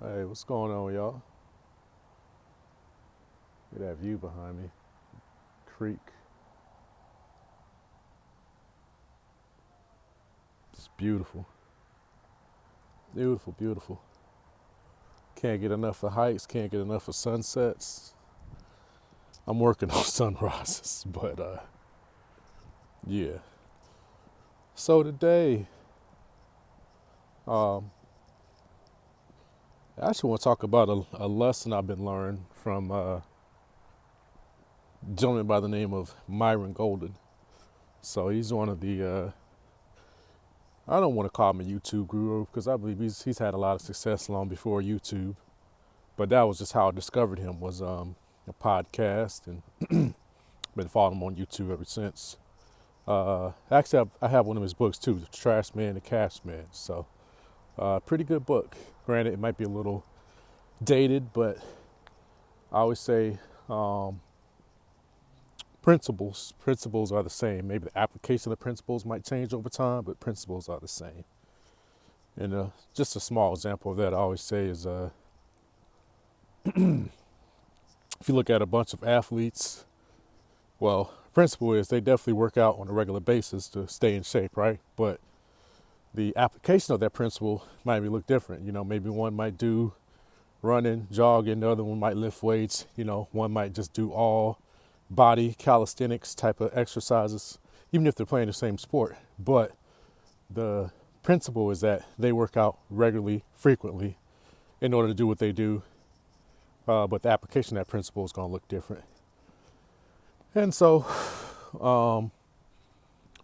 Hey, what's going on, y'all? Look at that view behind me. Creek. It's beautiful. Beautiful, beautiful. Can't get enough of hikes, can't get enough of sunsets. I'm working on sunrises, but yeah. So today, um, I actually want to talk about a lesson I've been learning from a gentleman by the name of Myron Golden. So he's one of I don't want to call him a YouTube guru because I believe he's had a lot of success long before YouTube. But that was just how I discovered him was a podcast, and been following him on YouTube ever since. Actually, I have one of his books too, The Trash Man, The Cash Man. So, pretty good book. Granted, it might be a little dated, but I always say principles are the same. Maybe the application of the principles might change over time, but principles are the same. And just a small example of that I always say is if you look at a bunch of athletes, well, principle is they definitely work out on a regular basis to stay in shape, right? But the application of that principle might look different. Maybe one might do running, jogging, the other one might lift weights, one might just do all body calisthenics type of exercises, even if they're playing the same sport. But the principle is that they work out regularly, frequently in order to do what they do. But the application of that principle is going to look different. And so,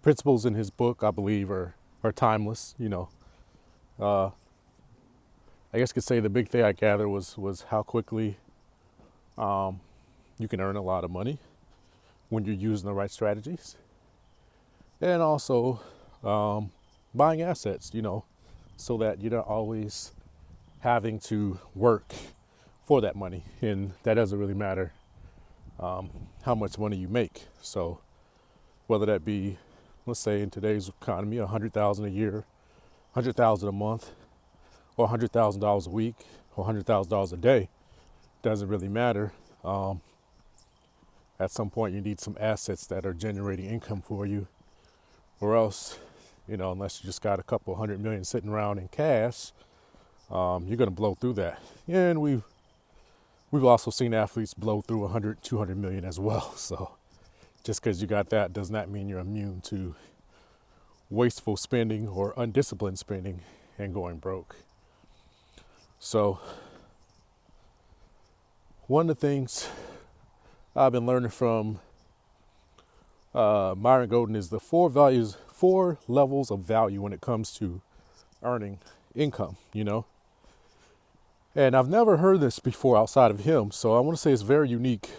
principles in his book, I believe, are timeless. Uh, I guess you could say the big thing I gathered was how quickly you can earn a lot of money when you're using the right strategies, and also buying assets. So that you're not always having to work for that money, and that doesn't really matter how much money you make. So whether that be, let's say in today's economy, 100,000 a year, 100,000 a month, or $100,000 a week, or $100,000 a day, doesn't really matter. At some point, you need some assets that are generating income for you, or else, unless you just got a couple 100 million sitting around in cash, you're going to blow through that. And we've also seen athletes blow through 100, 200 million as well. So just because you got that does not mean you're immune to wasteful spending or undisciplined spending and going broke. So one of the things I've been learning from Myron Golden is the four levels of value when it comes to earning income, And I've never heard this before outside of him, so I want to say it's a very unique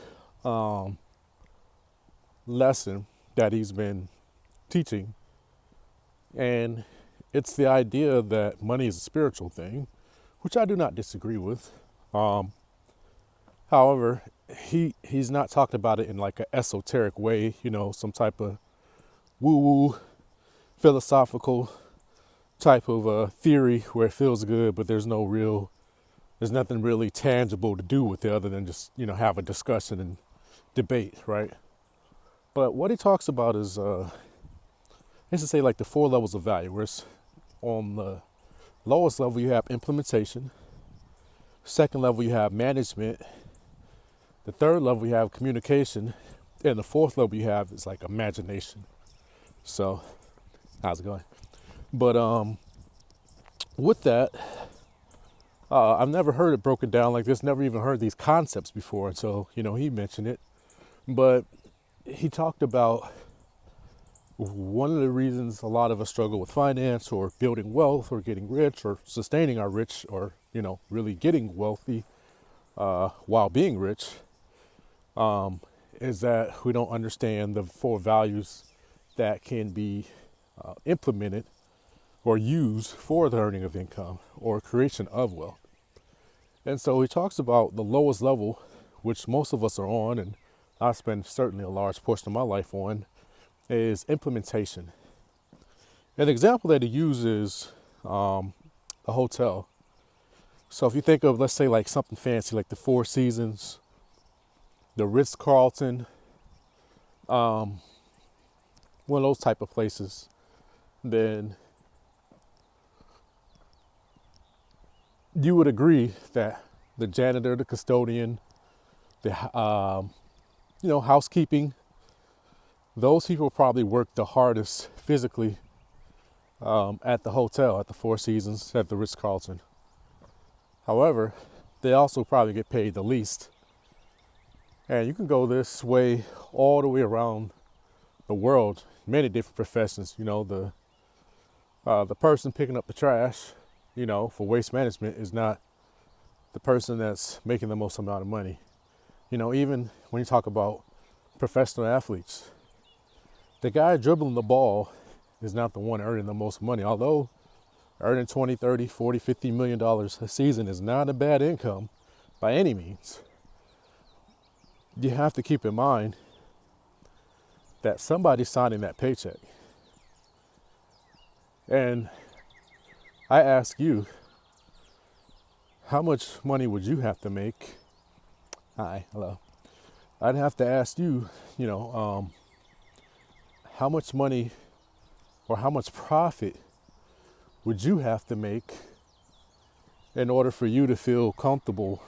lesson that he's been teaching. And it's the idea that money is a spiritual thing, which I do not disagree with. However, he's not talked about it in like an esoteric way, some type of woo-woo philosophical type of theory where it feels good, but there's nothing really tangible to do with it other than just, have a discussion and debate, right? But what he talks about is, let's just say like the four levels of value, where it's on the lowest level you have implementation, second level you have management, the third level you have communication, and the fourth level you have is like imagination. So, how's it going? But with that, I've never heard it broken down like this, never even heard these concepts before until, he mentioned it. But he talked about one of the reasons a lot of us struggle with finance or building wealth or getting rich or sustaining our rich or, really getting wealthy while being rich is that we don't understand the four values that can be implemented or used for the earning of income or creation of wealth. And so he talks about the lowest level, which most of us are on, and I spend certainly a large portion of my life on, is implementation. An example that he uses a hotel. So if you think of, let's say, like something fancy like the Four Seasons, the Ritz-Carlton, one of those type of places, then you would agree that the janitor, the custodian, the housekeeping, those people probably work the hardest physically at the hotel, at the Four Seasons, at the Ritz-Carlton. However, they also probably get paid the least. And you can go this way all the way around the world, many different professions. The person picking up the trash, for waste management is not the person that's making the most amount of money. Even when you talk about professional athletes, the guy dribbling the ball is not the one earning the most money. Although earning 20, 30, 40, $50 million a season is not a bad income by any means. You have to keep in mind that somebody's signing that paycheck. And I ask you, how much money would you have to make? Hi, hello. I'd have to ask you, how much money or how much profit would you have to make in order for you to feel comfortable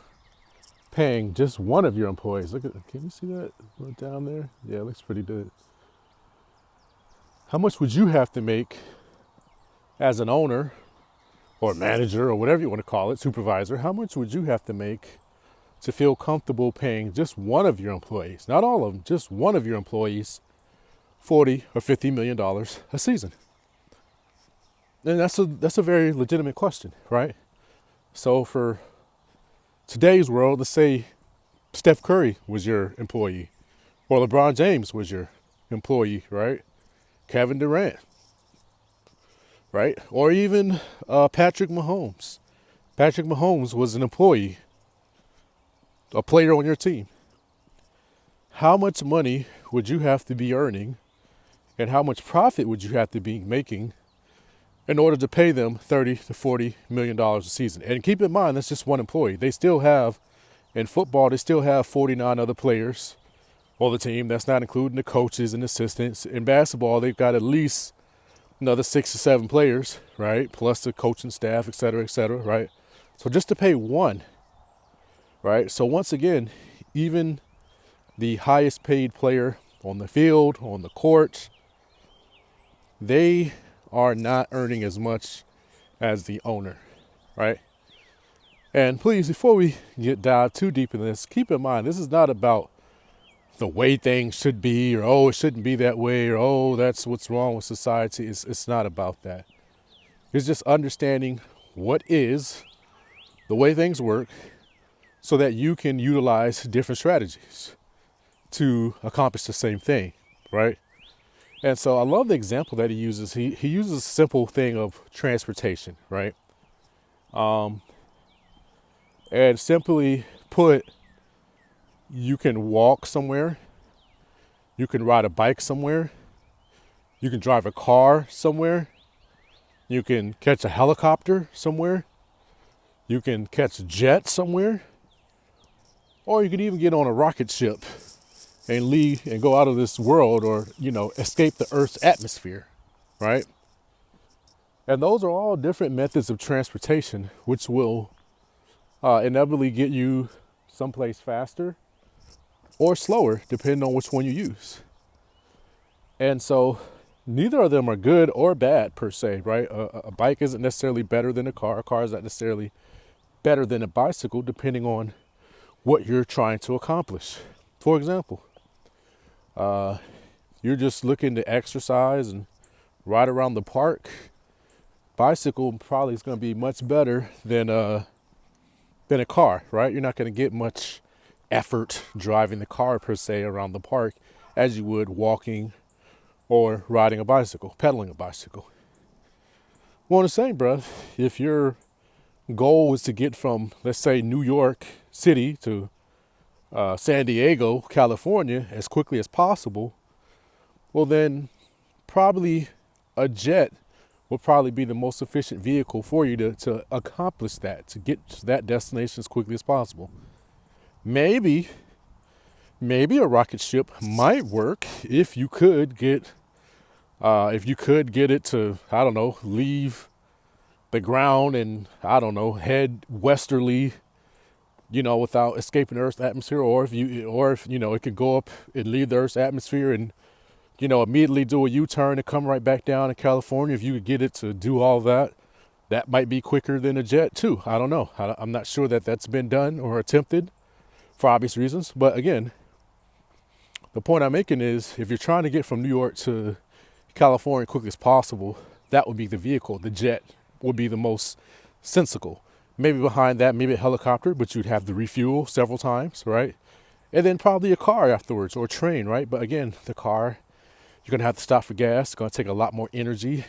paying just one of your employees? Can you see that down there? Yeah, it looks pretty good. How much would you have to make as an owner or manager or whatever you want to call it, supervisor? How much would you have to make to feel comfortable paying just one of your employees, not all of them, just one of your employees, $40 or $50 million a season? And that's a very legitimate question, right? So for today's world, let's say Steph Curry was your employee, or LeBron James was your employee, right? Kevin Durant, right? Or even Patrick Mahomes. Patrick Mahomes was an employee, a player on your team. How much money would you have to be earning, and how much profit would you have to be making in order to pay them $30 to $40 million a season? And keep in mind, that's just one employee. They still have, in football, they still have 49 other players on the team. That's not including the coaches and assistants. In basketball, they've got at least another 6 or 7 players, right? Plus the coaching staff, et cetera, right? So just to pay one, right? So once again, even the highest paid player on the field, on the court, they are not earning as much as the owner, right? And please, before we dive too deep in this, keep in mind, this is not about the way things should be, or, oh, it shouldn't be that way, or, oh, that's what's wrong with society. It's not about that. It's just understanding what is the way things work so that you can utilize different strategies to accomplish the same thing, right? And so I love the example that he uses. He uses a simple thing of transportation, right? And simply put, you can walk somewhere, you can ride a bike somewhere, you can drive a car somewhere, you can catch a helicopter somewhere, you can catch a jet somewhere, or you can even get on a rocket ship and leave and go out of this world, or, escape the Earth's atmosphere, right? And those are all different methods of transportation, which will inevitably get you someplace faster or slower, depending on which one you use. And so neither of them are good or bad per se, right? A bike isn't necessarily better than a car. A car is not necessarily better than a bicycle, depending on what you're trying to accomplish. For example, you're just looking to exercise and ride around the park. Bicycle probably is going to be much better than a car, right? You're not going to get much effort driving the car per se around the park as you would walking or riding a bicycle, pedaling a bicycle. Well, the same breath, if your goal is to get from, let's say, New York City to San Diego, California, as quickly as possible, well then probably a jet will probably be the most efficient vehicle for you to accomplish that, to get to that destination as quickly as possible. Maybe a rocket ship might work if you could get it to, I don't know, leave the ground and, I don't know, head westerly, without escaping Earth's atmosphere, or if it could go up and leave the Earth's atmosphere and, immediately do a U-turn and come right back down to California. If you could get it to do all that, that might be quicker than a jet too. I don't know. I'm not sure that that's been done or attempted for obvious reasons. But again, the point I'm making is if you're trying to get from New York to California quickly as possible, that would be the vehicle. The jet would be the most sensible. Maybe behind that, maybe a helicopter, but you'd have to refuel several times, right? And then probably a car afterwards, or a train, right? But again, the car, you're gonna have to stop for gas. It's gonna take a lot more energy.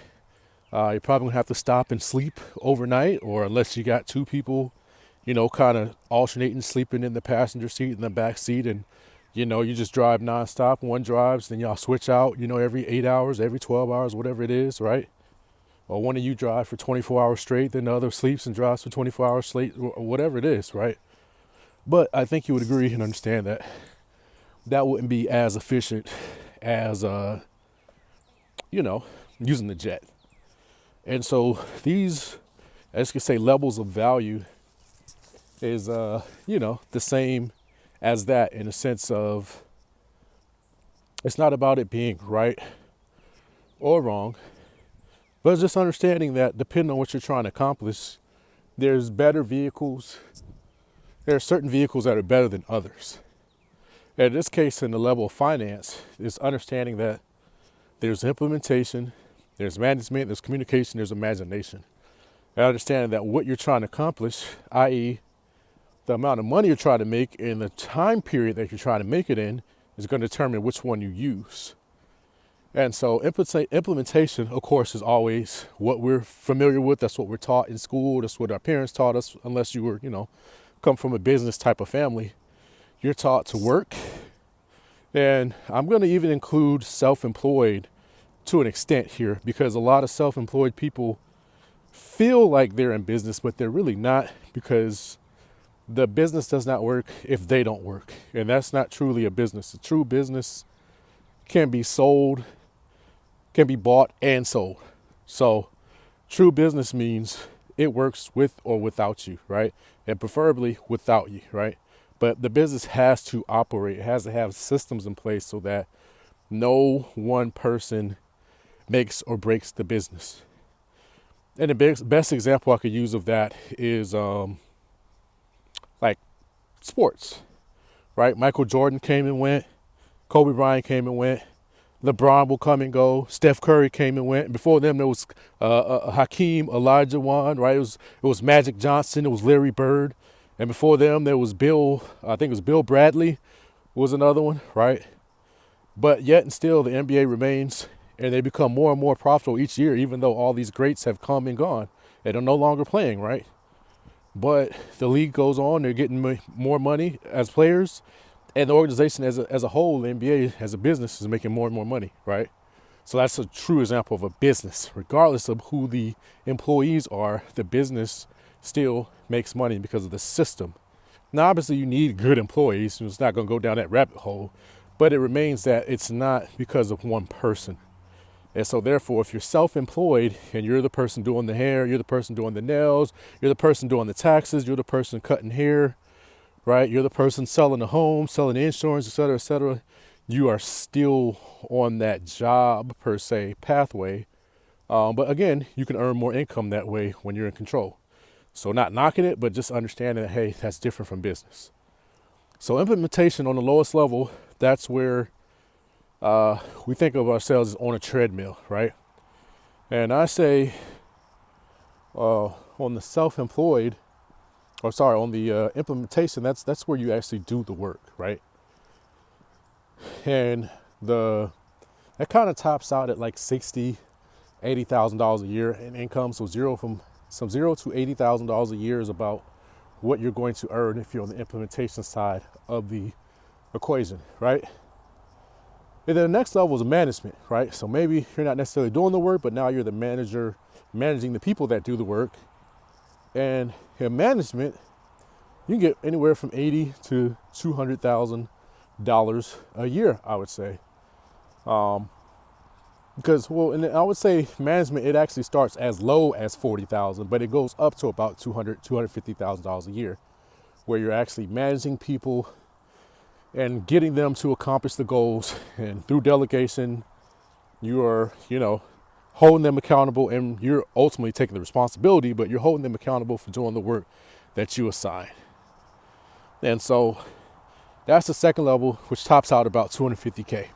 You're probably gonna have to stop and sleep overnight, or unless you got two people, kind of alternating, sleeping in the passenger seat and the back seat, and you just drive nonstop. One drives, then y'all switch out, every 8 hours, every 12 hours, whatever it is, right? Or one of you drive for 24 hours straight, then the other sleeps and drives for 24 hours straight, or whatever it is, right? But I think you would agree and understand that that wouldn't be as efficient as, using the jet. And so these, as you could say, levels of value is, the same as that, in a sense of it's not about it being right or wrong, but it's just understanding that depending on what you're trying to accomplish, there's better vehicles. There are certain vehicles that are better than others. And in this case, in the level of finance, is understanding that there's implementation, there's management, there's communication, there's imagination. And understanding that what you're trying to accomplish, i.e., the amount of money you're trying to make and the time period that you're trying to make it in, is going to determine which one you use. And so implementation, of course, is always what we're familiar with. That's what we're taught in school. That's what our parents taught us, unless you were, come from a business type of family. You're taught to work. And I'm going to even include self-employed to an extent here, because a lot of self-employed people feel like they're in business, but they're really not, because the business does not work if they don't work. And that's not truly a business. A true business can be sold, can be bought and sold. So true business means it works with or without you, right? And preferably without you, right? But the business has to operate. It has to have systems in place so that no one person makes or breaks the business. And the best example I could use of that is like sports, right? Michael Jordan came and went. Kobe Bryant came and went. LeBron will come and go. Steph Curry came and went. And before them, there was Hakeem Olajuwon, right? It was Magic Johnson. It was Larry Bird. And before them, there was Bill Bradley was another one, right? But yet and still, the NBA remains, and they become more and more profitable each year, even though all these greats have come and gone. And are no longer playing, right? But the league goes on. They're getting more money as players. And the organization as a whole, the NBA as a business, is making more and more money, right? So that's a true example of a business. Regardless of who the employees are, the business still makes money because of the system. Now, obviously, you need good employees. It's not going to go down that rabbit hole. But it remains that it's not because of one person. And so therefore, if you're self-employed and you're the person doing the hair, you're the person doing the nails, you're the person doing the taxes, you're the person cutting hair, right? You're the person selling the home, selling the insurance, et cetera, you are still on that job, per se, pathway. But again, you can earn more income that way when you're in control. So not knocking it, but just understanding that, hey, that's different from business. So implementation on the lowest level, that's where we think of ourselves as on a treadmill, right? And I say on the self-employed, on the implementation, that's where you actually do the work, right? And that kind of tops out at like $80,000 a year in income. So $0 to $80,000 a year is about what you're going to earn if you're on the implementation side of the equation, right? And then the next level is management, right? So maybe you're not necessarily doing the work, but now you're the manager managing the people that do the work. And in management, you can get anywhere from $80,000 to $200,000 a year, I would say. Because, well, and I would say management, it actually starts as low as $40,000, but it goes up to about $250,000 a year, where you're actually managing people and getting them to accomplish the goals. And through delegation, you are, holding them accountable, and you're ultimately taking the responsibility, but you're holding them accountable for doing the work that you assign. And so that's the second level, which tops out about $250K.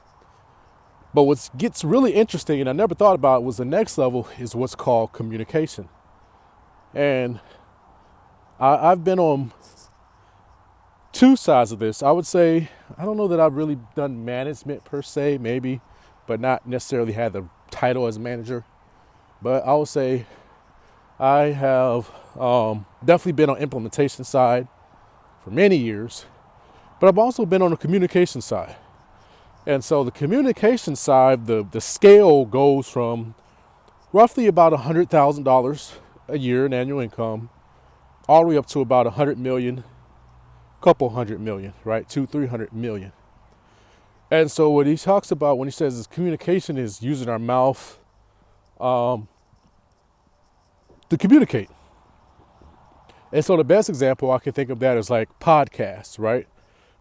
But what gets really interesting, and I never thought about, was the next level is what's called communication. And I've been on two sides of this. I would say, I don't know that I've really done management per se, maybe, but not necessarily had the title as manager. But I would say I have definitely been on implementation side for many years, but I've also been on the communication side. And so the communication side, the scale goes from roughly about $100,000 a year in annual income, all the way up to about 100 million, couple hundred million, right? 200-300 million. And so what he talks about when he says is communication is using our mouth to communicate. And so the best example I can think of that is like podcasts, right?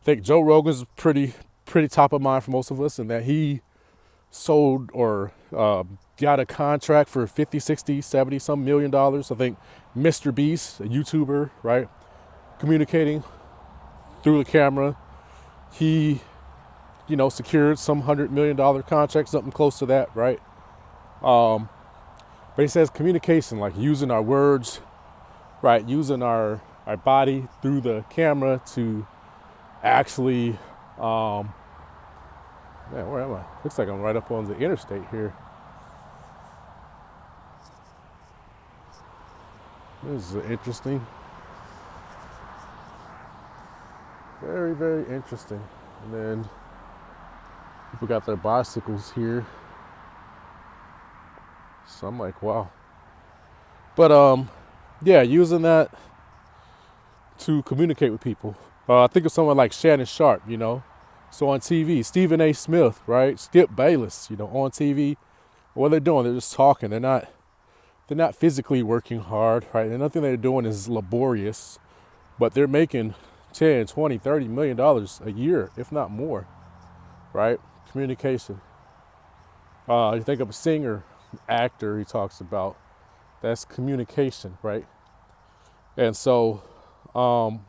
I think Joe Rogan's pretty top of mind for most of us, in that he sold or got a contract for 50, 60, 70 some $million. I think Mr. Beast, a YouTuber, right? Communicating through the camera. He, secured some $100 million contract, something close to that, right? But he says communication, like using our words, right? Using our body through the camera to actually, where am I? Looks like I'm right up on the interstate here. This is interesting. Very, very interesting. And then people got their bicycles here. So I'm like, wow. But using that to communicate with people. I think of someone like Shannon Sharp, So on TV, Stephen A. Smith, right? Skip Bayless, on TV. What they're doing, they're just talking. They're not physically working hard, right? And nothing they're doing is laborious, but they're making 10, 20, 30 million dollars a year, if not more, right? Communication. You think of a singer, actor, he talks about, that's communication, right? And so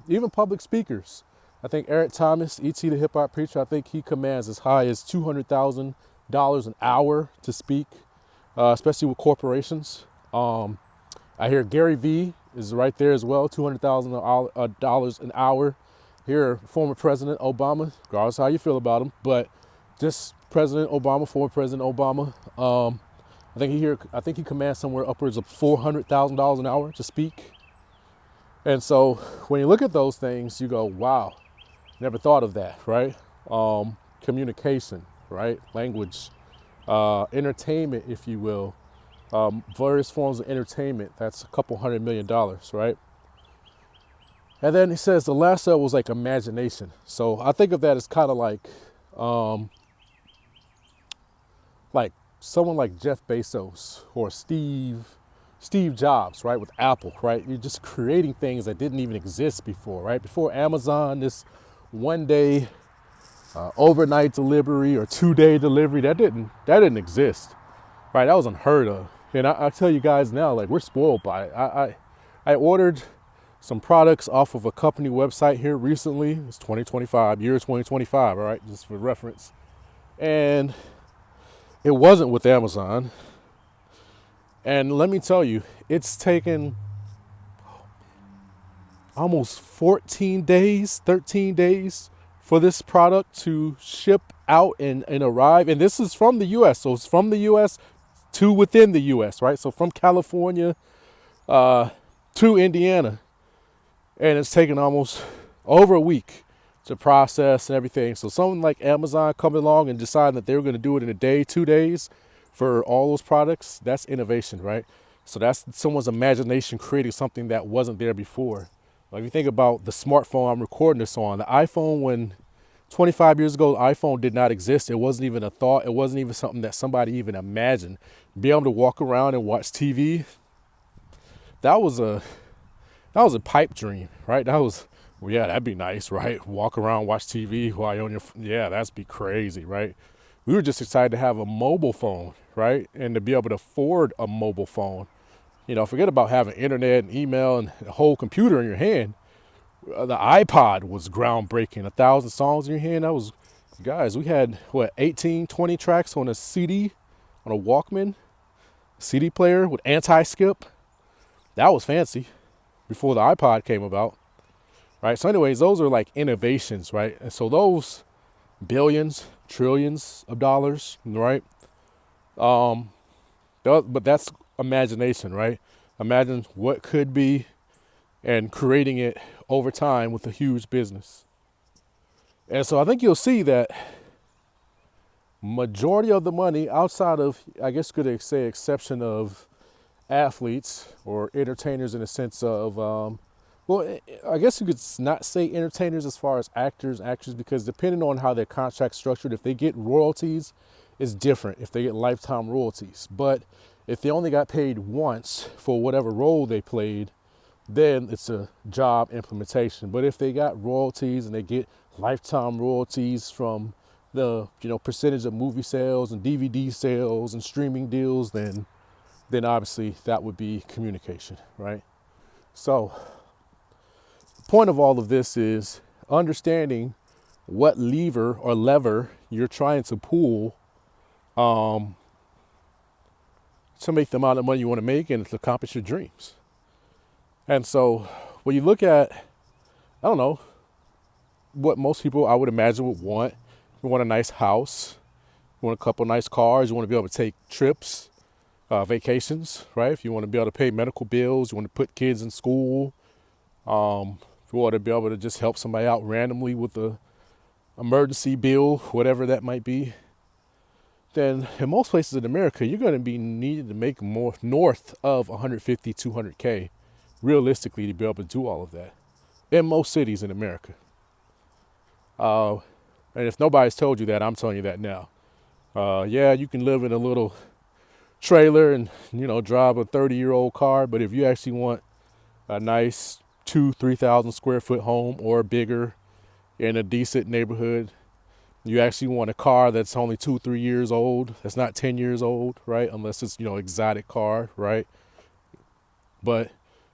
even public speakers, I think Eric Thomas, E.T. the Hip Hop Preacher, I think he commands as high as $200,000 an hour to speak, especially with corporations. I hear Gary Vee is right there as well, $200,000 an hour. Here, former President Obama, regardless how you feel about him, but just President Obama, former President Obama, I think he commands somewhere upwards of $400,000 an hour to speak. And so when you look at those things, you go, wow, never thought of that, right? Communication, right? Language, entertainment, if you will, various forms of entertainment. That's a couple $100 million, right? And then he says the last level was like imagination. So I think of that as kind of like someone like Jeff Bezos or Steve Jobs, right, with Apple, right? You're just creating things that didn't even exist before, right? Before Amazon, this one day overnight delivery or 2-day delivery, that didn't exist, right? That was unheard of. And I tell you guys now, like, we're spoiled by it. I ordered some products off of a company website here recently. It's 2025, year 2025, all right, just for reference. And it wasn't with Amazon. And let me tell you, it's taken almost 14 days, 13 days for this product to ship out and arrive. And this is from the U.S. So it's from the U.S. to within the U.S., right? So from California to Indiana. And it's taken almost over a week to process and everything. So someone like Amazon coming along and deciding that they were going to do it in a day, 2 days for all those products, that's innovation, right? So that's someone's imagination creating something that wasn't there before. Like if you think about the smartphone I'm recording this on, the iPhone, when 25 years ago, the iPhone did not exist. It wasn't even a thought. It wasn't even something that somebody even imagined. Be able to walk around and watch TV, that was a pipe dream, right? That was, well, yeah, that'd be nice, right? Walk around, watch TV while you're on your, yeah, that's be crazy, right? We were just excited to have a mobile phone, right? And to be able to afford a mobile phone. Forget about having internet and email and a whole computer in your hand. The iPod was groundbreaking. 1,000 songs in your hand. That was, guys, we had, 18, 20 tracks on a CD, on a Walkman, CD player with anti-skip. That was fancy before the iPod came about, right? So anyways, those are like innovations, right? And so those billions, trillions of dollars, right? But that's imagination, right? Imagine what could be and creating it over time with a huge business. And so I think you'll see that majority of the money outside of, I guess you could say, exception of athletes or entertainers in the sense of, well, I guess you could not say entertainers as far as actors, actresses, because depending on how their contract's structured, if they get royalties, it's different if they get lifetime royalties. But if they only got paid once for whatever role they played, then it's a job implementation. But if they got royalties and they get lifetime royalties from the percentage of movie sales and DVD sales and streaming deals, then obviously that would be communication, right? So the point of all of this is understanding what lever you're trying to pull to make the amount of money you want to make and to accomplish your dreams. And so when you look at, I don't know, what most people I would imagine would want. You want a nice house, you want a couple nice cars, you want to be able to take trips, vacations, right? If you want to be able to pay medical bills, you want to put kids in school, if you want to be able to just help somebody out randomly with a emergency bill, whatever that might be, then in most places in America, you're going to be needed to make more north of 150, 200K realistically to be able to do all of that in most cities in America. And if nobody's told you that, I'm telling you that now. Yeah, you can live in a little trailer and, drive a 30-year-old car. But if you actually want a nice 3,000 square foot home or bigger in a decent neighborhood, you actually want a car that's only 2-3 years old. That's not 10 years old, right? Unless it's, exotic car, right? But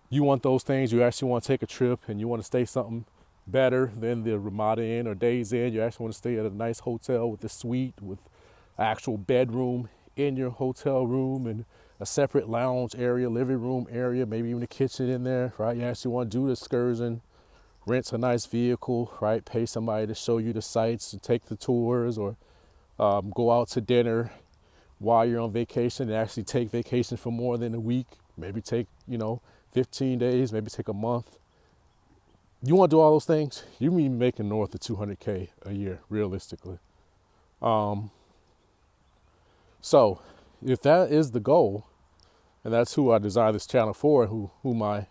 you want those things. You actually want to take a trip and you want to stay something better than the Ramada Inn or Days Inn. You actually want to stay at a nice hotel with a suite with actual bedroom in your hotel room and a separate lounge area, living room area, maybe even a kitchen in there, right? You actually want to do the excursion, rent a nice vehicle, right? Pay somebody to show you the sights and take the tours, or go out to dinner while you're on vacation and actually take vacation for more than a week. Maybe take, 15 days, maybe take a month. You want to do all those things, you mean making north of 200K a year, realistically. So if that is the goal, and that's who I designed this channel for, who my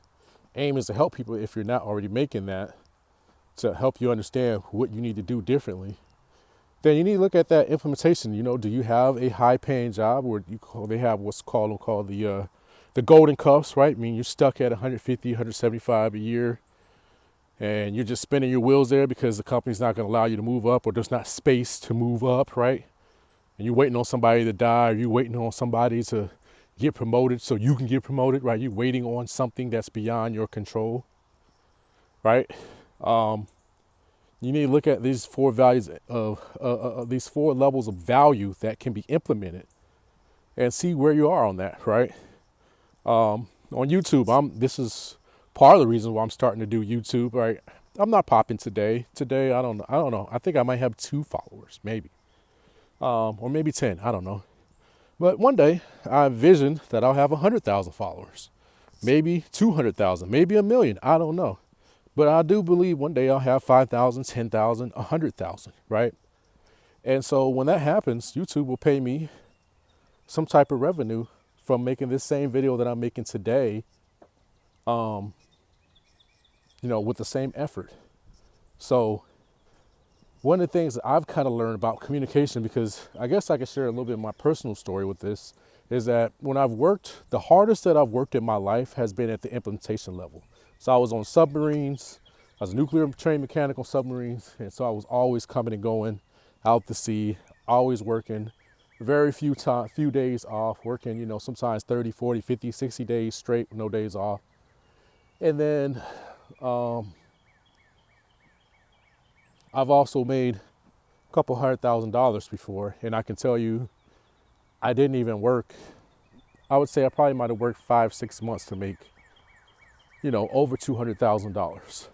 aim is to help people, if you're not already making that, to help you understand what you need to do differently, then you need to look at that implementation. Do you have a high paying job where they have what's called the golden cuffs, right? I mean, you're stuck at 150, 175 a year, and you're just spinning your wheels there because the company's not going to allow you to move up, or there's not space to move up, right? And you're waiting on somebody to die, or you're waiting on somebody to get promoted so you can get promoted, right? You're waiting on something that's beyond your control, right? You need to look at these four values of these four levels of value that can be implemented and see where you are on that, right? On YouTube, this is part of the reason why I'm starting to do YouTube, right? I'm not popping today. Today, I don't know. I think I might have 2 followers, maybe. Or maybe 10, I don't know. But one day, I envision that I'll have 100,000 followers, maybe 200,000, maybe 1 million, I don't know. But I do believe one day I'll have 5,000, 10,000, 100,000, right? And so when that happens, YouTube will pay me some type of revenue from making this same video that I'm making today, with the same effort. So one of the things that I've kind of learned about communication, because I guess I could share a little bit of my personal story with this, is that when I've worked, the hardest that I've worked in my life has been at the implementation level. So I was on submarines. I was a nuclear trained mechanic on submarines. And so I was always coming and going out to sea, always working, very few days off, working, sometimes 30, 40, 50, 60 days straight, with no days off. And then I've also made a couple $100,000 before, and I can tell you, I didn't even work. I would say I probably might have worked 5-6 months to make, over $200,000.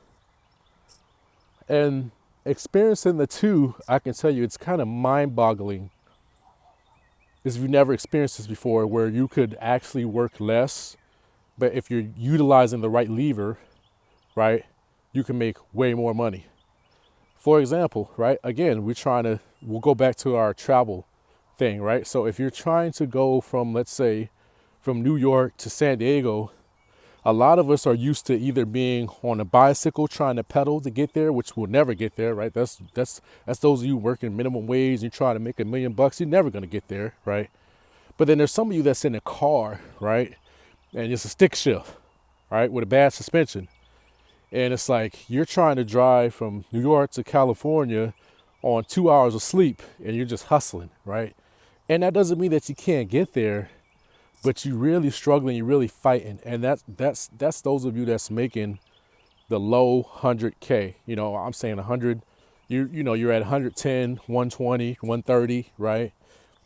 And experiencing the two, I can tell you, it's kind of mind-boggling. If you've never experienced this before, where you could actually work less, but if you're utilizing the right lever, right, you can make way more money. For example, right, again, we'll go back to our travel thing, right? So if you're trying to go from, let's say, from New York to San Diego, a lot of us are used to either being on a bicycle trying to pedal to get there, which will never get there, right? That's those of you working minimum wage, you're trying to make $1 million, you're never going to get there, right? But then there's some of you that's in a car, right? And it's a stick shift, right, with a bad suspension. And it's like you're trying to drive from New York to California on 2 hours of sleep, and you're just hustling, right? And that doesn't mean that you can't get there, but you're really struggling, you're really fighting. And that's those of you that's making the low 100K. I'm saying 100, you're at 110, 120, 130, right?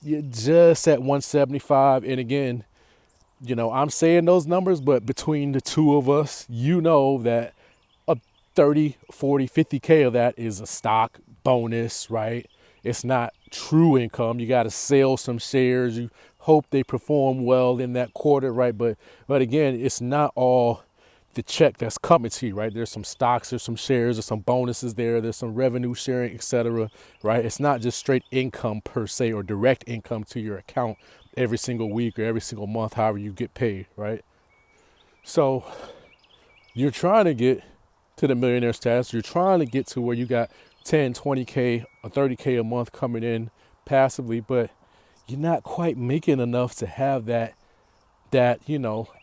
You're just at 175. And again, I'm saying those numbers, but between the two of us, that 30, 40, 50K of that is a stock bonus, right? It's not true income. You got to sell some shares. You hope they perform well in that quarter, right? But again, it's not all the check that's coming to you, right? There's some stocks, there's some shares, there's some bonuses there's some revenue sharing, etc., right? It's not just straight income per se, or direct income to your account every single week or every single month, however you get paid, right? So you're trying to get to the millionaire status. You're trying to get to where you got 10, 20K or 30K a month coming in passively, but you're not quite making enough to have that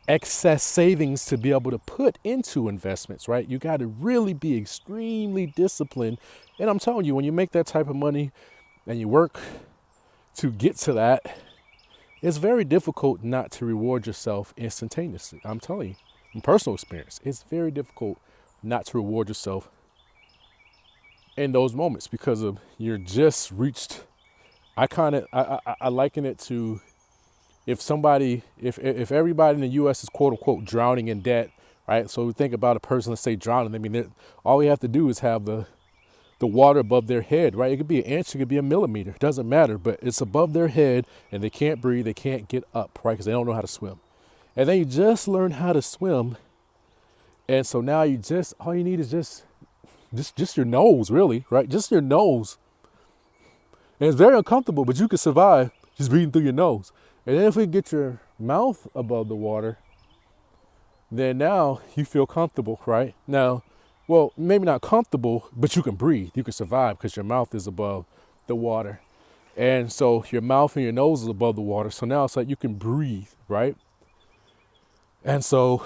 excess savings to be able to put into investments, right? You got to really be extremely disciplined. And I'm telling you, when you make that type of money and you work to get to that, it's very difficult not to reward yourself instantaneously. I'm telling you, from personal experience, it's very difficult not to reward yourself in those moments, because of you're just reached. I liken it to if everybody in the U.S. is quote unquote drowning in debt, right? So we think about a person, let's say drowning. I mean, all we have to do is have the water above their head, right? It could be an inch, it could be a millimeter, it doesn't matter, but it's above their head and they can't breathe, they can't get up, right? Because they don't know how to swim. And then you just learn how to swim. And so now all you need is just your nose, really, right? Just your nose. And it's very uncomfortable, but you can survive just breathing through your nose. And then if we get your mouth above the water, then now you feel comfortable, right? Now, well, maybe not comfortable, but you can breathe. You can survive because your mouth is above the water. And so your mouth and your nose is above the water. So now it's like you can breathe, right? And so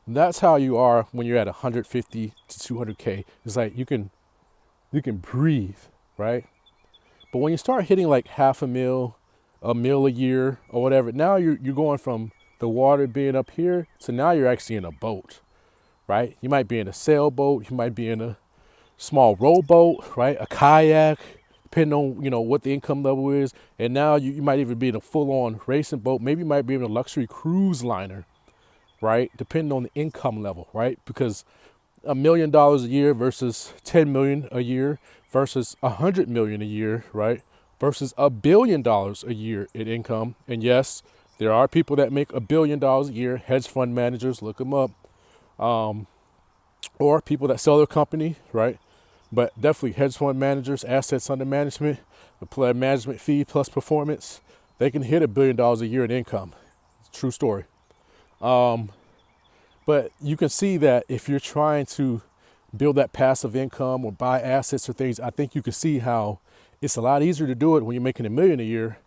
that's how you are when you're at 150 to 200K. It's like you can breathe, right? But when you start hitting like $500,000, $1 million a year or whatever, now you're going from the water being up here to now you're actually in a boat, right? You might be in a sailboat, you might be in a small rowboat, right? A kayak, depending on what the income level is. And now you might even be in a full-on racing boat. Maybe you might be in a luxury cruise liner, right? Depending on the income level, right? Because $1 million a year versus 10 million a year versus 100 million a year, right? Versus $1 billion a year in income. And yes, there are people that make $1 billion a year, hedge fund managers, look them up, or people that sell their company, right? But definitely hedge fund managers, assets under management, the management fee plus performance, they can hit $1 billion a year in income. True story. But you can see that if you're trying to build that passive income or buy assets or things, I think you can see how it's a lot easier to do it when you're making $1 million a year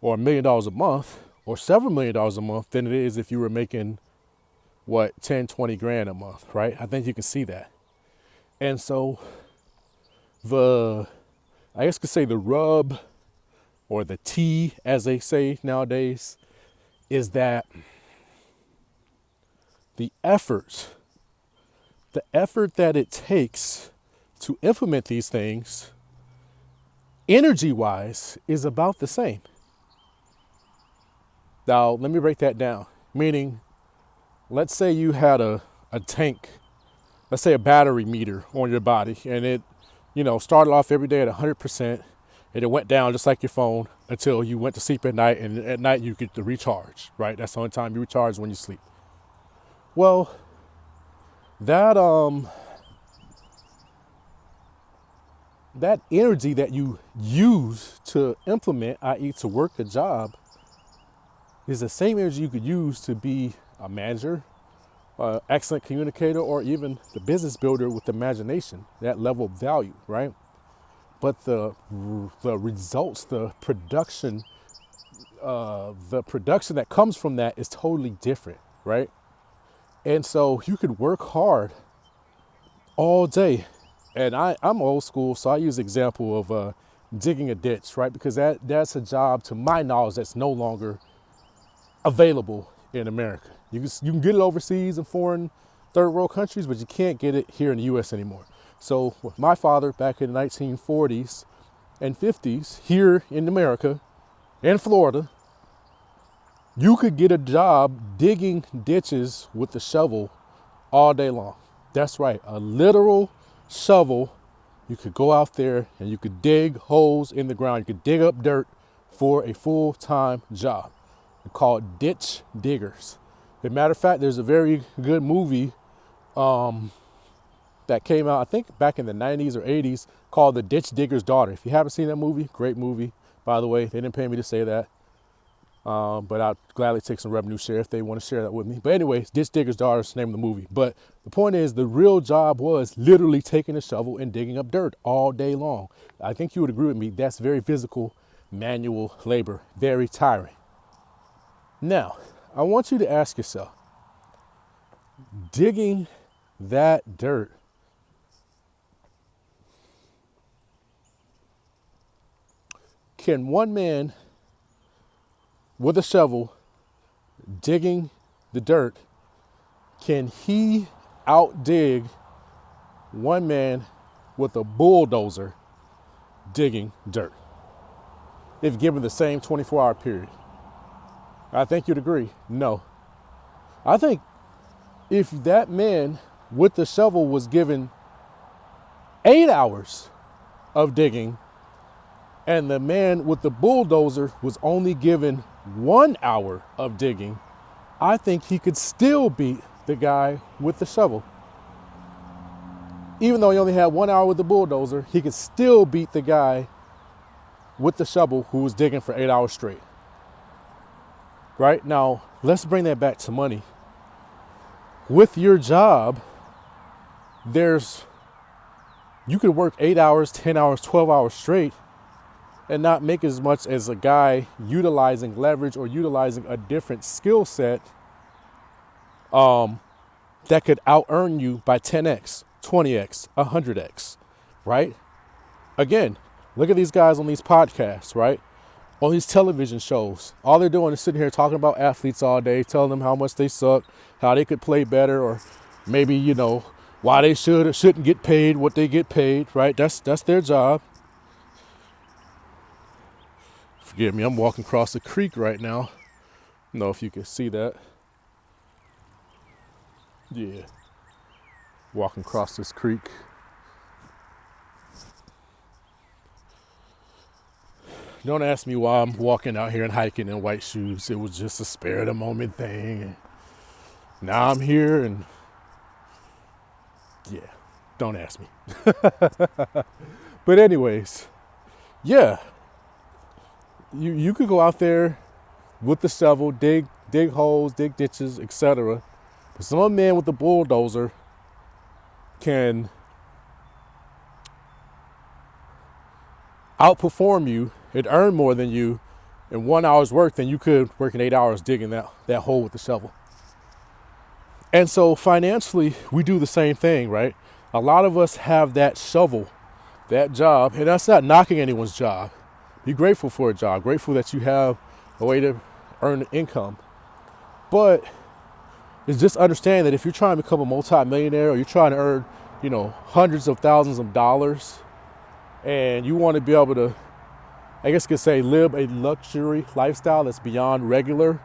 or $1 million a month or several million dollars a month than it is if you were making 10, 20 grand a month, right? I think you can see that. And so I guess could say the rub or the T, as they say nowadays, is that the effort that it takes to implement these things, energy-wise, is about the same. Now, let me break that down. Meaning, let's say you had a tank, let's say a battery meter on your body, and it, started off every day at 100%, and it went down just like your phone until you went to sleep at night, and at night you get to recharge, right? That's the only time you recharge, when you sleep. Well, that energy that you use to implement, i.e. to work a job, is the same energy you could use to be a manager, excellent communicator, or even the business builder with imagination, that level of value, right? But the results, the production that comes from that is totally different, right? And so you could work hard all day. And I'm old school, so I use the example of digging a ditch, right? Because that's a job, to my knowledge, that's no longer available in America. You can get it overseas in foreign third world countries, but you can't get it here in the U.S. anymore. So with my father back in the 1940s and 50s here in America, in Florida, you could get a job digging ditches with the shovel all day long. That's right, a literal shovel. You could go out there and you could dig holes in the ground. You could dig up dirt for a full-time job. They're called ditch diggers. As a matter of fact, there's a very good movie that came out, I think back in the 90s or 80s, called The Ditch Digger's Daughter. If you haven't seen that movie, great movie, by the way. They didn't pay me to say that. But I'll gladly take some revenue share if they want to share that with me. But anyways, Ditch Digger's Daughter is the name of the movie. But the point is, the real job was literally taking a shovel and digging up dirt all day long. I think you would agree with me. That's very physical, manual labor, very tiring. Now, I want you to ask yourself, digging that dirt, can one man with a shovel digging the dirt, can he outdig one man with a bulldozer digging dirt if given the same 24-hour period? I think you'd agree, no. I think if that man with the shovel was given 8 hours of digging and the man with the bulldozer was only given 1 hour of digging, I think he could still beat the guy with the shovel. Even though he only had 1 hour with the bulldozer, he could still beat the guy with the shovel who was digging for 8 hours straight. Right? Now, let's bring that back to money. With your job, you could work 8 hours, 10 hours, 12 hours straight and not make as much as a guy utilizing leverage or utilizing a different skill set that could out-earn you by 10x, 20x, 100x, right? Again, look at these guys on these podcasts, right? On these television shows. All they're doing is sitting here talking about athletes all day, telling them how much they suck, how they could play better, or maybe, why they should or shouldn't get paid what they get paid, right? That's their job. Forgive me, I'm walking across the creek right now. I don't know if you can see that. Yeah. Walking across this creek. Don't ask me why I'm walking out here and hiking in white shoes. It was just a spare of the moment thing. And now I'm here and yeah, don't ask me. But anyways, yeah. You could go out there with the shovel, dig holes, dig ditches, etc. But some man with the bulldozer can outperform you and earn more than you in 1 hour's work than you could working 8 hours digging that hole with the shovel. And so financially, we do the same thing, right? A lot of us have that shovel, that job, and that's not knocking anyone's job. Be grateful for a job, grateful that you have a way to earn income. But it's just understanding that if you're trying to become a multi-millionaire or you're trying to earn, hundreds of thousands of dollars, and you want to be able to, I guess you could say, live a luxury lifestyle that's beyond regular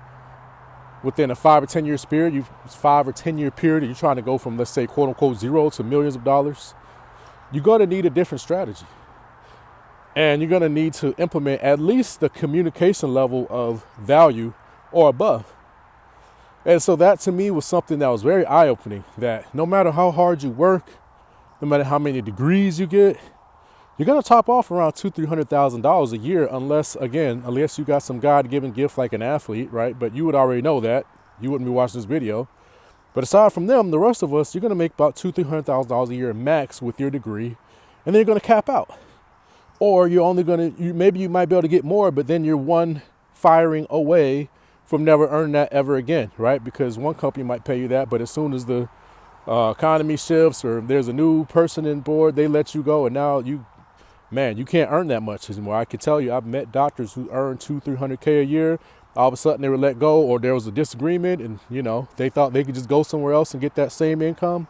within a 5 or 10 year period, 5 or 10 year period, you're trying to go from, let's say, quote unquote, zero to millions of dollars, you're going to need a different strategy. And you're going to need to implement at least the communication level of value or above. And so that to me was something that was very eye-opening, that no matter how hard you work, no matter how many degrees you get, you're going to top off around $200,000-$300,000 a year unless you got some God-given gift like an athlete, right? But you would already know that. You wouldn't be watching this video. But aside from them, the rest of us, you're going to make about $200,000-$300,000 a year max with your degree, and then you're going to cap out. Or you're only going to, maybe you might be able to get more, but then you're one firing away from never earning that ever again, right? Because one company might pay you that, but as soon as the economy shifts or there's a new person in board, they let you go, and now you can't earn that much anymore. I can tell you, I've met doctors who earn $200,000-$300,000 a year. All of a sudden they were let go, or there was a disagreement, and they thought they could just go somewhere else and get that same income.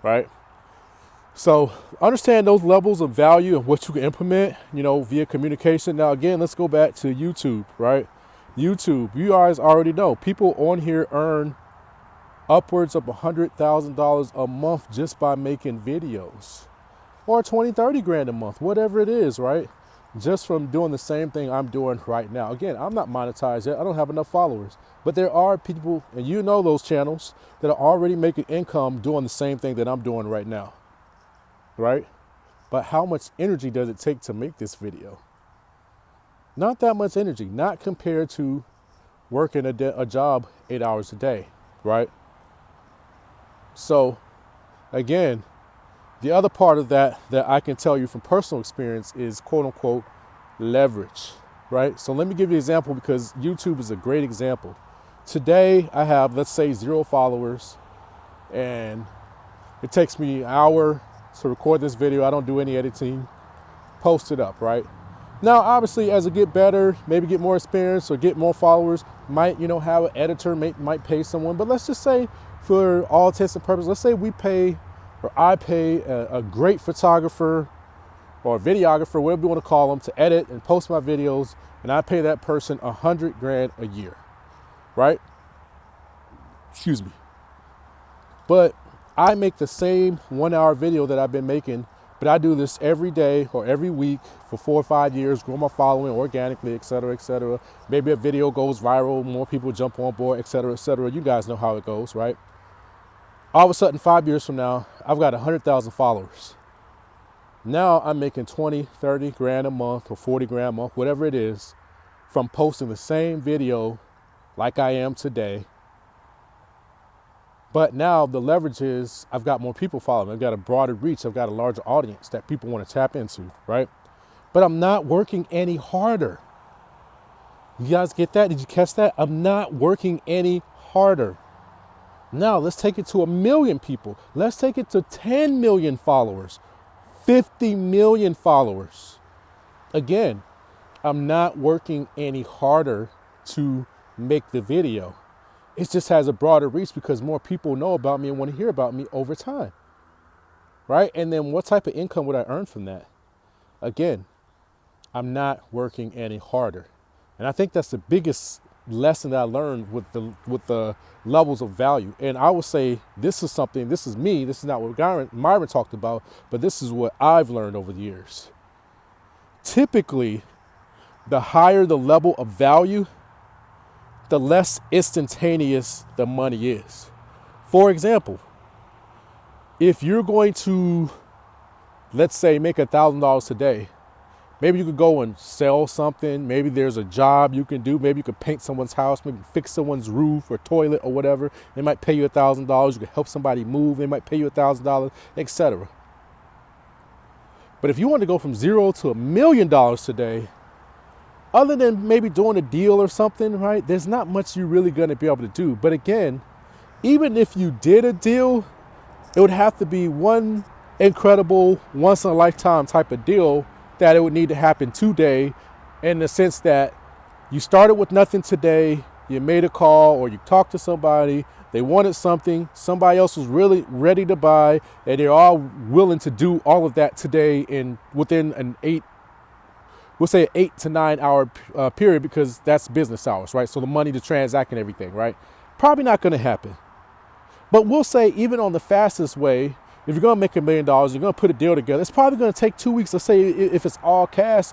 Right? So understand those levels of value and what you can implement, via communication. Now, again, let's go back to YouTube, right? YouTube, you guys already know, people on here earn upwards of $100,000 a month just by making videos, or 20, 30 grand a month, whatever it is, right? Just from doing the same thing I'm doing right now. Again, I'm not monetized yet. I don't have enough followers, but there are people, and those channels that are already making income doing the same thing that I'm doing right now, right? But how much energy does it take to make this video? Not that much energy, not compared to working a job 8 hours a day, right? So again, the other part of that I can tell you from personal experience is quote unquote leverage, right? So let me give you an example, because YouTube is a great example. Today I have, let's say, 0 followers, and it takes me an hour to record this video. I don't do any editing, post it up, right? Now, obviously, as I get better, maybe get more experience or get more followers, might, have an editor, might pay someone. But let's just say, for all intents and purposes, let's say I pay a great photographer or videographer, whatever you want to call them, to edit and post my videos, and I pay that person $100,000 a year, right? Excuse me. But I make the same 1 hour video that I've been making, but I do this every day or every week for 4 or 5 years, grow my following organically, et cetera, et cetera. Maybe a video goes viral, more people jump on board, et cetera, et cetera. You guys know how it goes, right? All of a sudden, 5 years from now, I've got 100,000 followers. Now I'm making 20, 30 grand a month or 40 grand a month, whatever it is, from posting the same video like I am today. But now the leverage is I've got more people following. I've got a broader reach. I've got a larger audience that people want to tap into, right? But I'm not working any harder. You guys get that? Did you catch that? I'm not working any harder. Now let's take it to 1 million people. Let's take it to 10 million followers, 50 million followers. Again, I'm not working any harder to make the video. It just has a broader reach because more people know about me and want to hear about me over time, right? And then what type of income would I earn from that? Again, I'm not working any harder. And I think that's the biggest lesson that I learned with the levels of value. And I would say this is me, this is not what Myron talked about, but this is what I've learned over the years. Typically, the higher the level of value, the less instantaneous the money is. For example, if you're going to, let's say, make $1,000 today, Maybe you could go and sell something. Maybe there's a job you can do. Maybe you could paint someone's house, maybe fix someone's roof or toilet or whatever. They might pay you $1,000. You could help somebody move. They might pay you $1,000, etc. But if you want to go from zero to $1,000,000 today, other than maybe doing a deal or something, right, there's not much you're really going to be able to do. But again, even if you did a deal, it would have to be one incredible, once in a lifetime type of deal that it would need to happen today, in the sense that you started with nothing today, you made a call or you talked to somebody, they wanted something, somebody else was really ready to buy, and they're all willing to do all of that today within an 8 to 9 hour period, because that's business hours, right? So the money to transact and everything, right? Probably not going to happen. But we'll say even on the fastest way, if you're going to make $1 million, you're going to put a deal together, it's probably going to take 2 weeks. Let's say if it's all cash,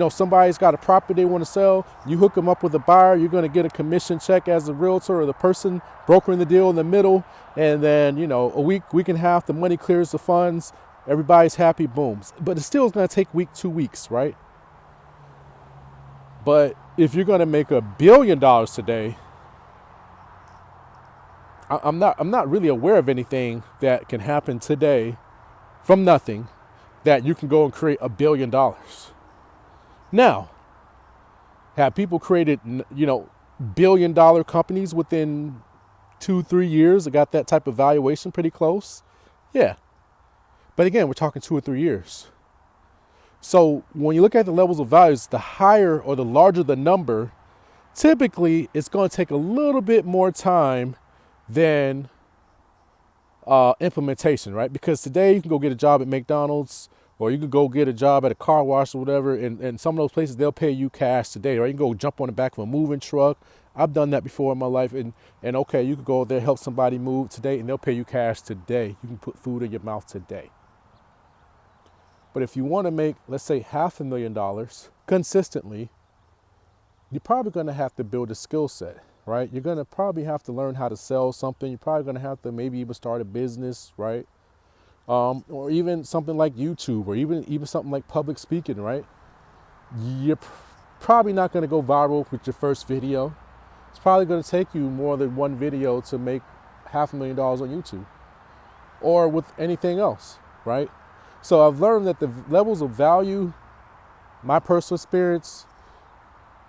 somebody's got a property they want to sell, you hook them up with a buyer, you're going to get a commission check as a realtor or the person brokering the deal in the middle. And then, a week and a half, the money clears the funds, everybody's happy, boom. But it still is going to take 2 weeks, right? But if you're going to make $1 billion today, I'm not really aware of anything that can happen today from nothing that you can go and create $1 billion. Now, have people created, $1 billion companies within 2-3 years that got that type of valuation pretty close? Yeah. But again, we're talking 2 or 3 years. So when you look at the levels of values, the higher or the larger the number, typically it's going to take a little bit more time than implementation, right? Because today you can go get a job at McDonald's, or you can go get a job at a car wash or whatever, and some of those places, they'll pay you cash today, right? You can go jump on the back of a moving truck. I've done that before in my life, and okay, you could go there, help somebody move today, and they'll pay you cash today. You can put food in your mouth today. But if you want to make, let's say, $500,000 consistently, you're probably going to have to build a skill set, right? You're going to probably have to learn how to sell something. You're probably going to have to maybe even start a business, right? Or even something like YouTube, or even something like public speaking, right? You're probably not going to go viral with your first video. It's probably going to take you more than one video to make $500,000 on YouTube, or with anything else, right? So I've learned that the levels of value, my personal experience,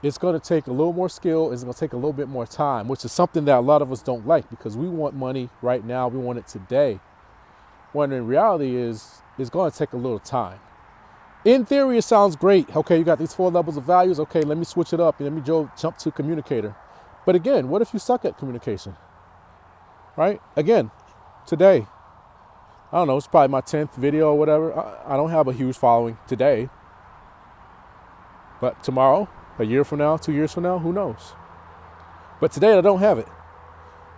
it's going to take a little more skill. It's going to take a little bit more time, which is something that a lot of us don't like, because we want money right now. We want it today. When in reality it's going to take a little time. In theory, it sounds great. Okay, you got these 4 levels of values. Okay, let me switch it up and let me jump to communicator. But again, what if you suck at communication, right? Again, today, I don't know, it's probably my 10th video or whatever. I don't have a huge following today. But tomorrow, a year from now, 2 years from now, who knows? But today I don't have it.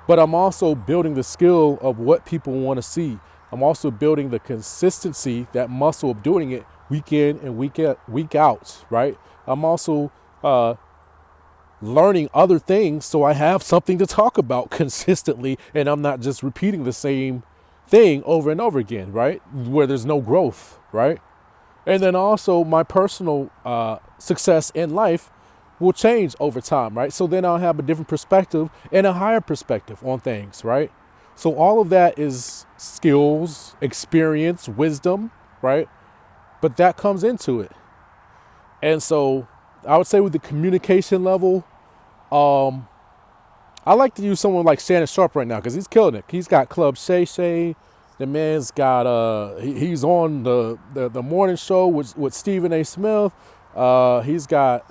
But I'm also building the skill of what people want to see. I'm also building the consistency, that muscle of doing it week in and week out, right? I'm also learning other things, so I have something to talk about consistently, and I'm not just repeating the same thing over and over again, right? Where there's no growth, right? And then also my personal success in life will change over time, right? So then I'll have a different perspective and a higher perspective on things, right? So all of that is skills, experience, wisdom, right? But that comes into it. And so I would say with the communication level, I like to use someone like Shannon Sharpe right now, because he's killing it. He's got Club Shay Shay. The man's got he's on the morning show with Stephen A. Smith. He's got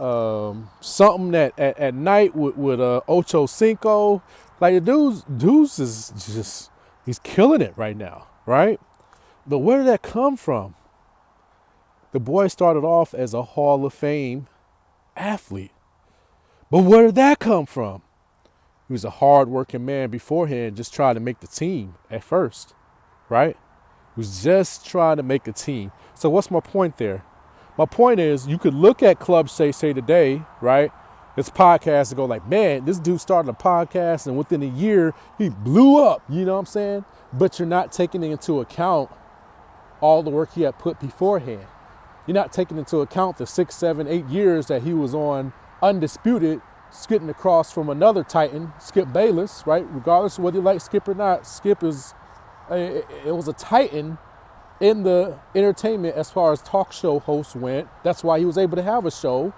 something at night with Ocho Cinco. Like the dude's is just, he's killing it right now, right? But where did that come from? The boy started off as a Hall of Fame athlete. But where did that come from? He was a hard-working man beforehand, just trying to make the team at first, right? He was just trying to make the team. So what's my point there? My point is, you could look at Club Shay Shay today, right? This podcast and go like, man, this dude started a podcast and within a year, he blew up, you know what I'm saying? But you're not taking into account all the work he had put beforehand. You're not taking into account the 6, 7, 8 years that he was on undisputed, skipping across from another Titan, Skip Bayless, right? Regardless of whether you like Skip or not, Skip is, it was a Titan in the entertainment as far as talk show hosts went. That's why he was able to have a show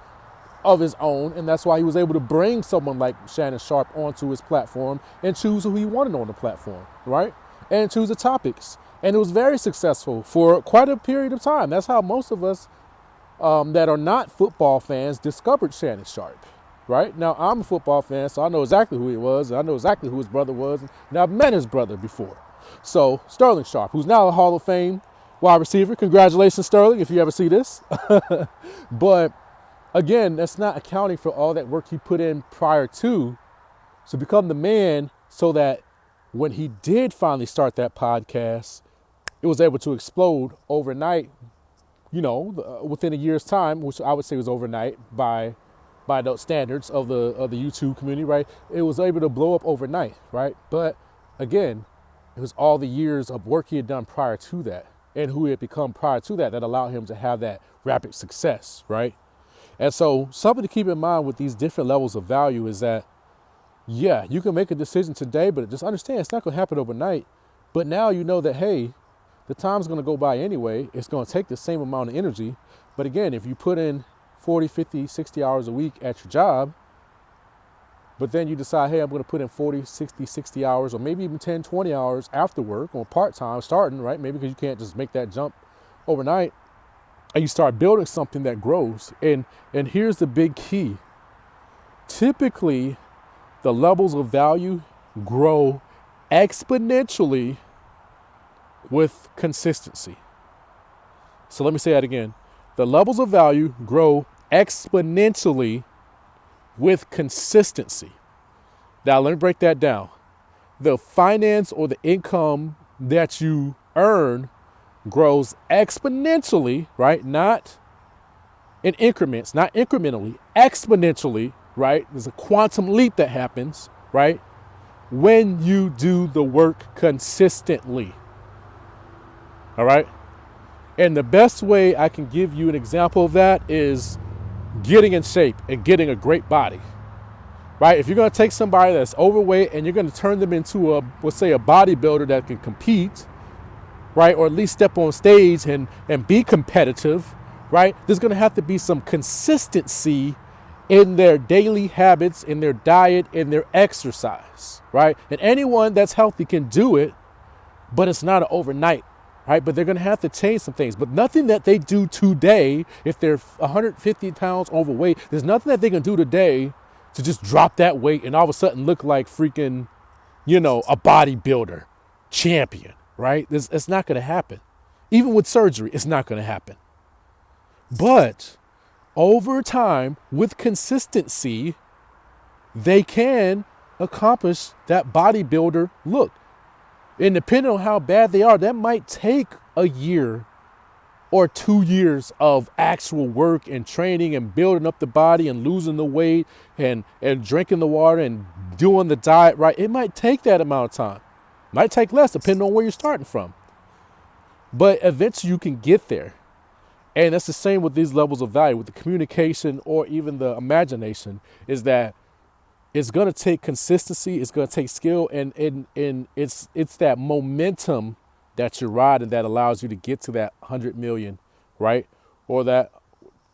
of his own, and that's why he was able to bring someone like Shannon Sharp onto his platform and choose who he wanted on the platform, right? And choose the topics. And it was very successful for quite a period of time. That's how most of us that are not football fans discovered Shannon Sharp, right? Now, I'm a football fan, so I know exactly who he was. I know exactly who his brother was. And I've met his brother before. So Sterling Sharp, who's now a Hall of Fame wide receiver. Congratulations, Sterling, if you ever see this. But again, that's not accounting for all that work he put in prior to become the man, so that when he did finally start that podcast, it was able to explode overnight, within a year's time, which I would say was overnight by those standards of the YouTube community, right? It was able to blow up overnight, right? But again, it was all the years of work he had done prior to that and who he had become prior to that allowed him to have that rapid success, right? And so something to keep in mind with these different levels of value is that, yeah, you can make a decision today, but just understand it's not going to happen overnight. But now you know that, hey, the time's going to go by anyway. It's going to take the same amount of energy. But again, if you put in 40, 50, 60 hours a week at your job, but then you decide, hey, I'm going to put in 40, 60 hours, or maybe even 10, 20 hours after work or part-time starting, right? Maybe because you can't just make that jump overnight. And you start building something that grows. And here's the big key. Typically, the levels of value grow exponentially with consistency. So let me say that again. The levels of value grow exponentially with consistency. Now, let me break that down. The finance or the income that you earn grows exponentially, right? Not in increments, not incrementally, exponentially, right? There's a quantum leap that happens, right? When you do the work consistently. All right. And the best way I can give you an example of that is getting in shape and getting a great body, right? If you're going to take somebody that's overweight and you're going to turn them into let's say a bodybuilder that can compete, right? Or at least step on stage and be competitive, right? There's going to have to be some consistency in their daily habits, in their diet, in their exercise, right? And anyone that's healthy can do it, but it's not an overnight, right? But they're going to have to change some things. But nothing that they do today, if they're 150 pounds overweight, there's nothing that they can do today to just drop that weight and all of a sudden look like freaking, a bodybuilder champion, right? It's not going to happen. Even with surgery, it's not going to happen. But over time, with consistency, they can accomplish that bodybuilder look. And depending on how bad they are, that might take a year or 2 years of actual work and training and building up the body and losing the weight and drinking the water and doing the diet right. It might take that amount of time. Might take less depending on where you're starting from. But eventually you can get there. And that's the same with these levels of value, with the communication or even the imagination, is that it's going to take consistency, it's going to take skill, and it's that momentum that you're riding that allows you to get to that 100 million, right? Or that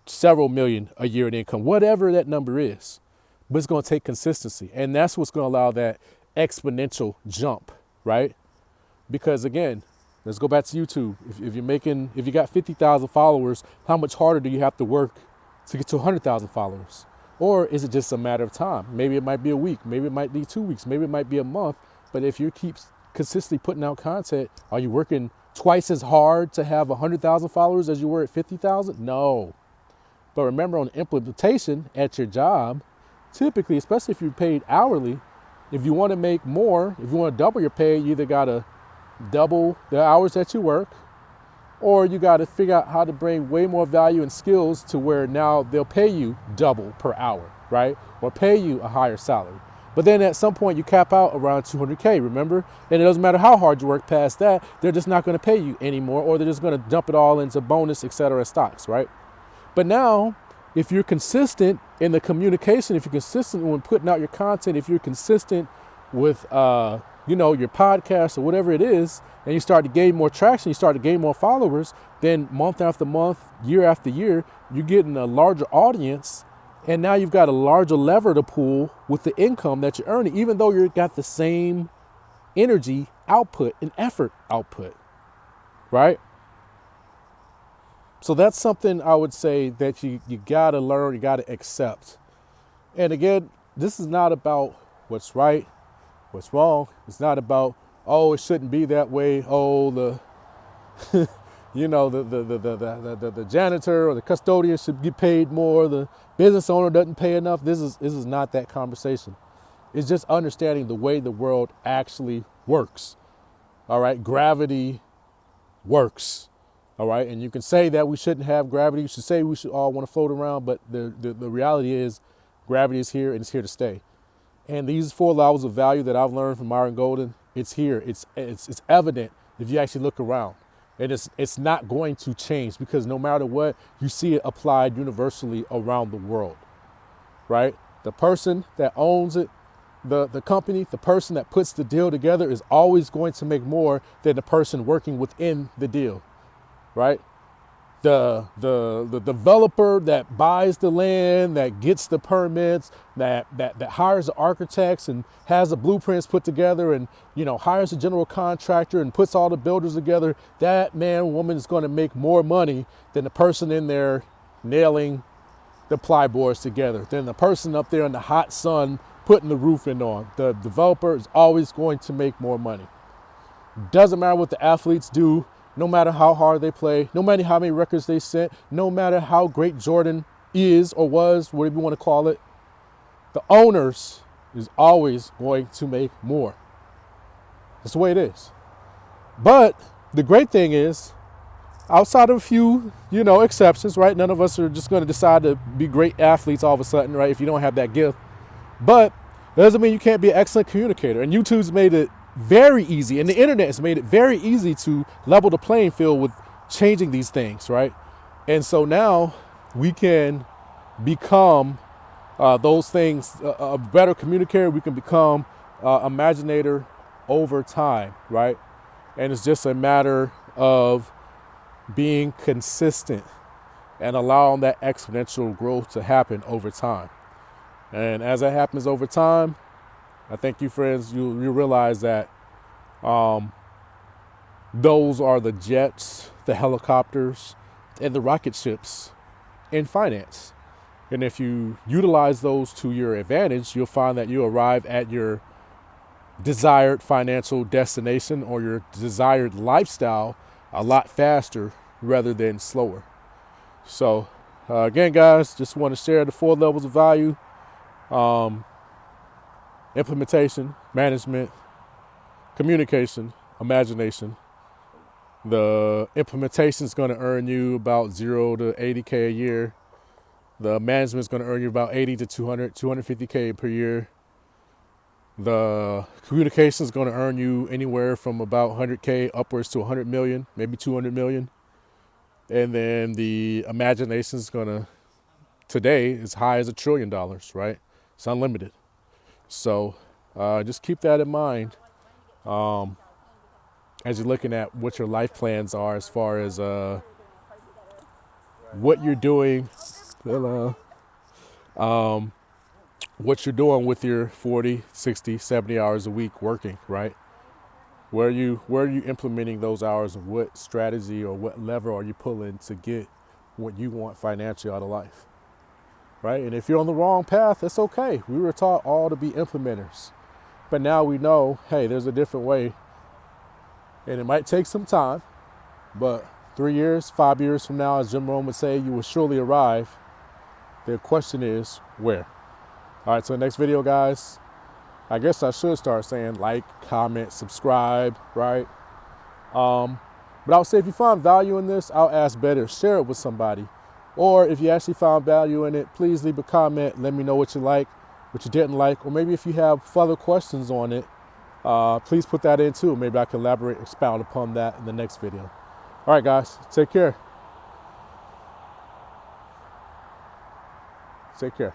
several million a year in income, whatever that number is. But it's going to take consistency. And that's what's going to allow that exponential jump, right? Because again, let's go back to YouTube. If you got 50,000 followers, how much harder do you have to work to get to 100,000 followers? Or is it just a matter of time? Maybe it might be a week. Maybe it might be 2 weeks. Maybe it might be a month. But if you keep consistently putting out content, are you working twice as hard to have 100,000 followers as you were at 50,000? No. But remember, on implementation at your job, typically, especially if you're paid hourly, if you want to make more, if you want to double your pay, you either got to double the hours that you work, or you got to figure out how to bring way more value and skills to where now they'll pay you double per hour, right? Or pay you a higher salary. But then at some point you cap out around 200K, remember? And it doesn't matter how hard you work past that, they're just not going to pay you anymore, or they're just going to dump it all into bonus, etc. stocks, right? But now, if you're consistent in the communication, if you're consistent when putting out your content, if you're consistent with, your podcast or whatever it is, and you start to gain more traction, you start to gain more followers, then month after month, year after year, you're getting a larger audience. And now you've got a larger lever to pull with the income that you're earning, even though you've got the same energy output and effort output, right? So that's something I would say that you got to learn, you got to accept. And again, this is not about what's right, what's wrong. It's not about, oh, it shouldn't be that way. Oh, the the janitor or the custodian should get paid more. The business owner doesn't pay enough. This is not that conversation. It's just understanding the way the world actually works. All right, gravity works. All right, and you can say that we shouldn't have gravity. You should say we should all want to float around, but the reality is, gravity is here and it's here to stay. And these 4 laws of value that I've learned from Myron Golden, it's here. It's evident if you actually look around. And it's not going to change, because no matter what, you see it applied universally around the world, right? The person that owns it, the company, the person that puts the deal together is always going to make more than the person working within the deal, right? The developer that buys the land, that gets the permits, that hires the architects and has the blueprints put together, and hires a general contractor and puts all the builders together, that man or woman is going to make more money than the person in there nailing the plyboards together, than the person up there in the hot sun putting the roofing on. The developer is always going to make more money. Doesn't matter what the athletes do. No matter how hard they play, no matter how many records they set, no matter how great Jordan is or was, whatever you want to call it, the owners is always going to make more. That's the way it is. But the great thing is, outside of a few, exceptions, right? None of us are just going to decide to be great athletes all of a sudden, right? If you don't have that gift. But that doesn't mean you can't be an excellent communicator. And YouTube's made it very easy, and the internet has made it very easy to level the playing field with changing these things, right? And so now we can become those things, a better communicator. We can become imaginator over time, right? And it's just a matter of being consistent and allowing that exponential growth to happen over time. And as that happens over time, I think you friends, you realize that those are the jets, the helicopters, and the rocket ships in finance. And if you utilize those to your advantage, you'll find that you arrive at your desired financial destination or your desired lifestyle a lot faster rather than slower. So again, guys, just want to share the 4 levels of value. Implementation, management, communication, imagination. The implementation is going to earn you about 0 to 80K a year. The management is going to earn you about 80 to 250K per year. The communication is going to earn you anywhere from about 100K upwards to 100 million, maybe 200 million. And then the imagination is going to, today, as high as $1 trillion, right? It's unlimited. So just keep that in mind as you're looking at what your life plans are, as far as what you're doing, what you're doing with your 40, 60, 70 hours a week working, right? Where are you implementing those hours, and what strategy or what lever are you pulling to get what you want financially out of life? Right? And if you're on the wrong path, it's okay. We were taught all to be implementers. But now we know, hey, there's a different way. And it might take some time, but 3 years, 5 years from now, as Jim Rohn would say, you will surely arrive. The question is, where? All right, so the next video, guys, I guess I should start saying like, comment, subscribe, right? But I'll say if you find value in this, I'll ask better, share it with somebody. Or if you actually found value in it, please leave a comment. Let me know what you like. what you didn't like, or maybe if you have further questions on it, please put that in too. Maybe I can elaborate, expound upon that in the next video. All right, guys, take care. Take care.